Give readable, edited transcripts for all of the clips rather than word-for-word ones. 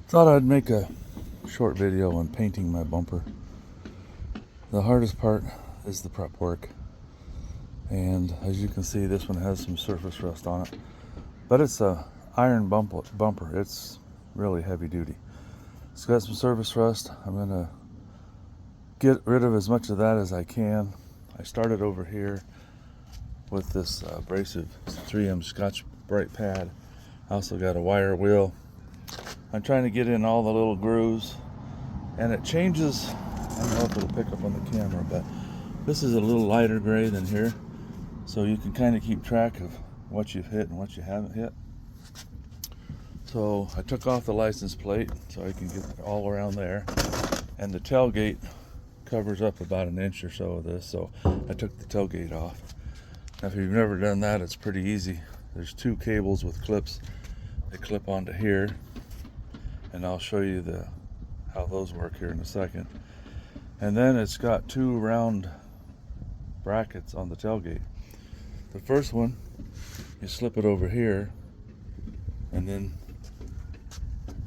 Thought I'd make a short video on painting my bumper. The hardest part is the prep work, and as you can see, this one has some surface rust on it, but it's a iron bumper. It's really heavy duty. It's got some surface rust. I'm gonna get rid of as much of that as I can. I started over here with this abrasive 3M Scotch-Brite pad. I also got a wire wheel. I'm trying to get in all the little grooves, and it changes. I don't know if it'll pick up on the camera, but this is a little lighter gray than here, so you can kind of keep track of what you've hit and what you haven't hit. So I took off the license plate so I can get all around there, and the tailgate covers up about an inch or so of this, so I took the tailgate off. Now, if you've never done that, it's pretty easy. There's two cables with clips that clip onto here, and I'll show you how those work here in a second. And then it's got two round brackets on the tailgate. The first one, you slip it over here, and then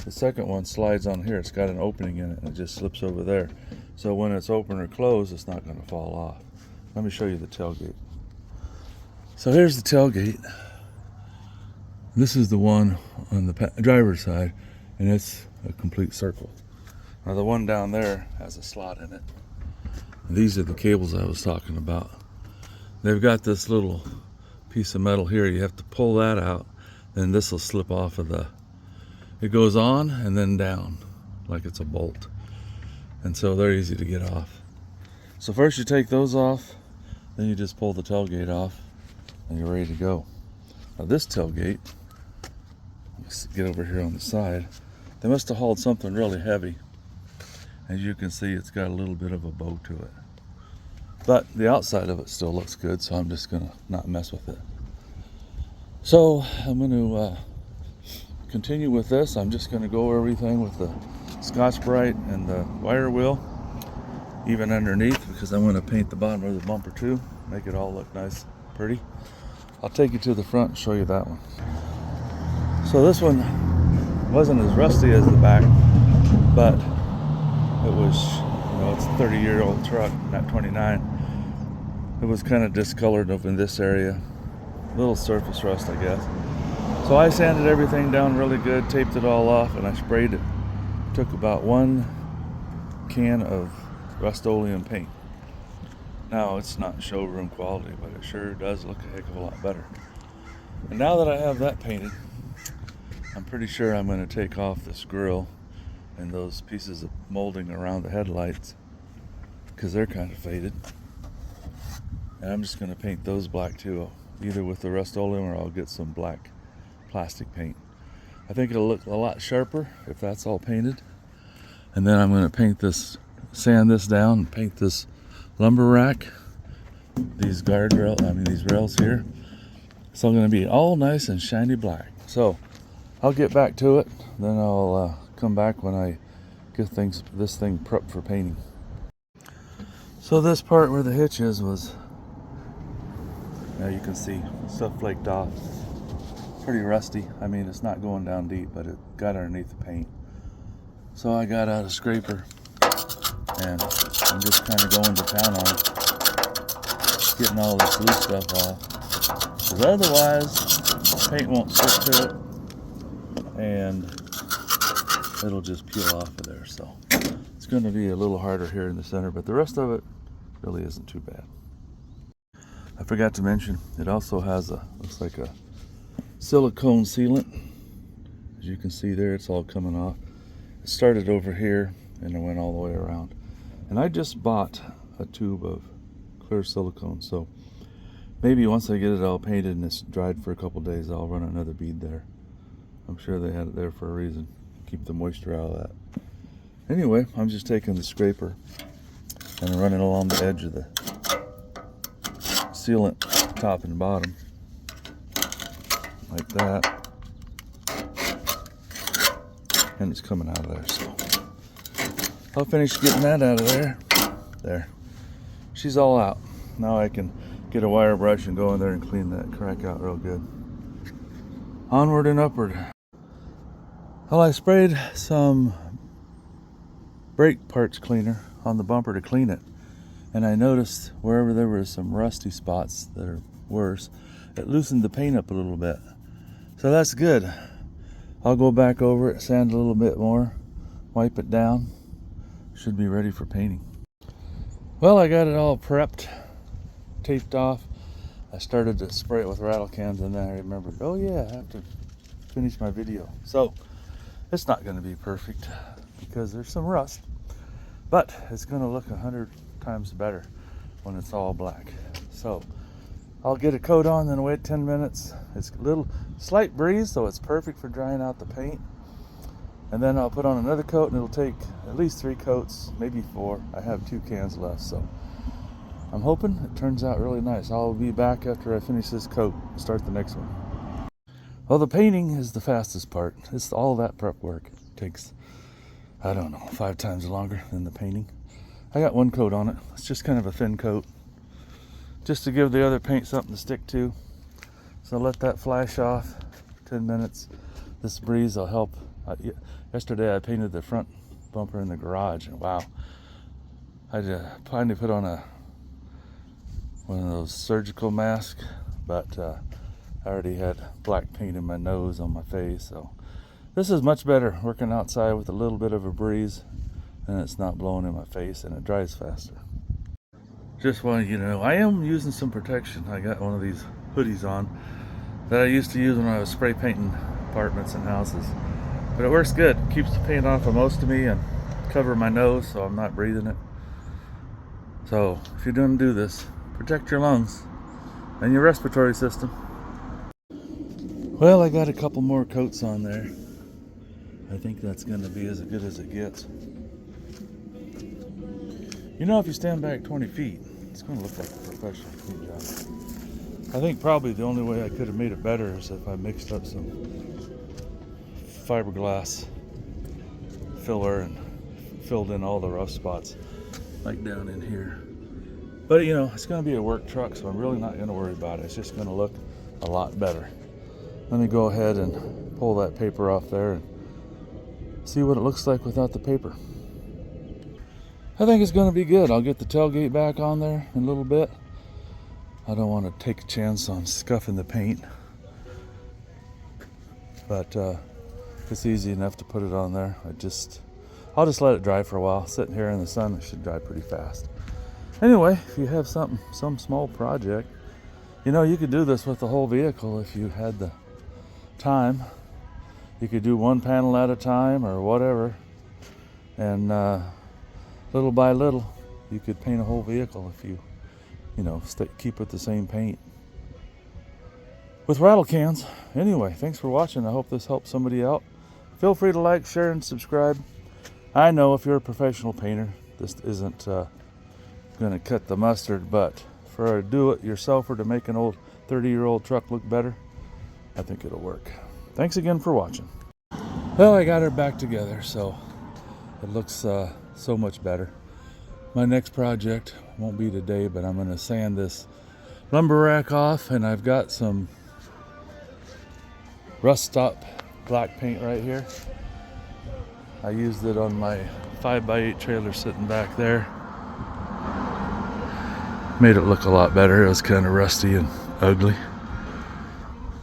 the second one slides on here. It's got an opening in it, and it just slips over there. So when it's open or closed, it's not going to fall off. Let me show you the tailgate. So here's the tailgate. This is the one on the driver's side, and it's a complete circle. Now the one down there has a slot in it. And these are the cables I was talking about. They've got this little piece of metal here. You have to pull that out, then this will slip off of it goes on and then down like it's a bolt. And so they're easy to get off. So first you take those off, then you just pull the tailgate off, and you're ready to go. Now this tailgate, let's get over here on the side. They must have hauled something really heavy. As you can see, it's got a little bit of a bow to it. But the outside of it still looks good, so I'm just gonna not mess with it. So I'm gonna continue with this. I'm just gonna go over everything with the Scotch-Brite and the wire wheel, even underneath, because I want to paint the bottom of the bumper too, make it all look nice, pretty. I'll take you to the front and show you that one. So this one wasn't as rusty as the back, but it was, it's a 30-year-old truck, not 29. It was kind of discolored up in this area, a little surface rust, I guess. So I sanded everything down really good, taped it all off, and I sprayed it. Took about 1 can of Rust-Oleum paint. Now it's not showroom quality, but it sure does look a heck of a lot better. And now that I have that painted, I'm pretty sure I'm going to take off this grill and those pieces of molding around the headlights, because they're kind of faded. And I'm just going to paint those black too, either with the Rust-Oleum or I'll get some black plastic paint. I think it'll look a lot sharper if that's all painted. And then I'm going to sand this down and paint this lumber rack, these these rails here. It's all going to be all nice and shiny black. So I'll get back to it, then I'll come back when I get this thing prepped for painting. So this part where the hitch is now you can see stuff flaked off. Pretty rusty. I mean, it's not going down deep, but it got underneath the paint. So I got out a scraper, and I'm just kind of going to town on it, getting all this loose stuff off, because otherwise paint won't stick to it, and it'll just peel off of there. So it's going to be a little harder here in the center, but the rest of it really isn't too bad. I forgot to mention, it also has looks like a silicone sealant. As you can see there, it's all coming off. It started over here and it went all the way around. And I just bought a tube of clear silicone, so maybe once I get it all painted and it's dried for a couple days, I'll run another bead there. I'm sure they had it there for a reason, keep the moisture out of that. Anyway, I'm just taking the scraper and running along the edge of the sealant, top and bottom, like that, and it's coming out of there. So I'll finish getting that out of there. There, she's all out. Now I can get a wire brush and go in there and clean that crack out real good. Onward and upward. Well, I sprayed some brake parts cleaner on the bumper to clean it, and I noticed wherever there were some rusty spots that are worse, it loosened the paint up a little bit. So that's good. I'll go back over it, sand a little bit more, wipe it down. Should be ready for painting. Well, I got it all prepped, taped off. I started to spray it with rattle cans, and then I remembered, oh yeah, I have to finish my video. So it's not going to be perfect because there's some rust, but it's going to look 100 times better when it's all black. So I'll get a coat on, then wait 10 minutes. It's a little slight breeze, so it's perfect for drying out the paint. And then I'll put on another coat, and it'll take at least 3 coats, maybe 4. I have 2 cans left, so I'm hoping it turns out really nice. I'll be back after I finish this coat, start the next one. Well, the painting is the fastest part. It's all that prep work. It takes, I don't know, 5 times longer than the painting. I got 1 coat on it. It's just kind of a thin coat, just to give the other paint something to stick to. So let that flash off for 10 minutes. This breeze will help. Yesterday I painted the front bumper in the garage, and wow, I finally put on one of those surgical masks, but I already had black paint in my nose, on my face, so this is much better working outside with a little bit of a breeze, and it's not blowing in my face, and it dries faster. Just wanted you to know, I am using some protection. I got one of these hoodies on that I used to use when I was spray painting apartments and houses, but it works good. It keeps the paint off of most of me and cover my nose so I'm not breathing it. So if you're going to do this, protect your lungs and your respiratory system. Well, I got a couple more coats on there. I think that's going to be as good as it gets. You know, if you stand back 20 feet, it's going to look like a professional paint job. I think probably the only way I could have made it better is if I mixed up some fiberglass filler and filled in all the rough spots, like down in here. But you know, it's going to be a work truck, so I'm really not going to worry about it. It's just going to look a lot better. Let me go ahead and pull that paper off there and see what it looks like without the paper. I think it's going to be good. I'll get the tailgate back on there in a little bit. I don't want to take a chance on scuffing the paint, but it's easy enough to put it on there. I'll just let it dry for a while. Sitting here in the sun, it should dry pretty fast. Anyway, if you have some small project, you know, you could do this with the whole vehicle if you had the time. You could do 1 panel at a time or whatever, and little by little you could paint a whole vehicle if you know, keep with the same paint with rattle cans. Anyway, thanks for watching. I hope this helps somebody out. Feel free to like, share, and subscribe. I know if you're a professional painter, this isn't going to cut the mustard, but for a do-it-yourselfer to make an old 30-year-old truck look better, I think it'll work. Thanks again for watching. Well, I got her back together, so it looks so much better. My next project won't be today, but I'm going to sand this lumber rack off, and I've got some rust stop black paint right here. I used it on my 5x8 trailer sitting back there. Made it look a lot better. It was kind of rusty and ugly.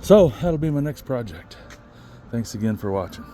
So that'll be my next project. Thanks again for watching.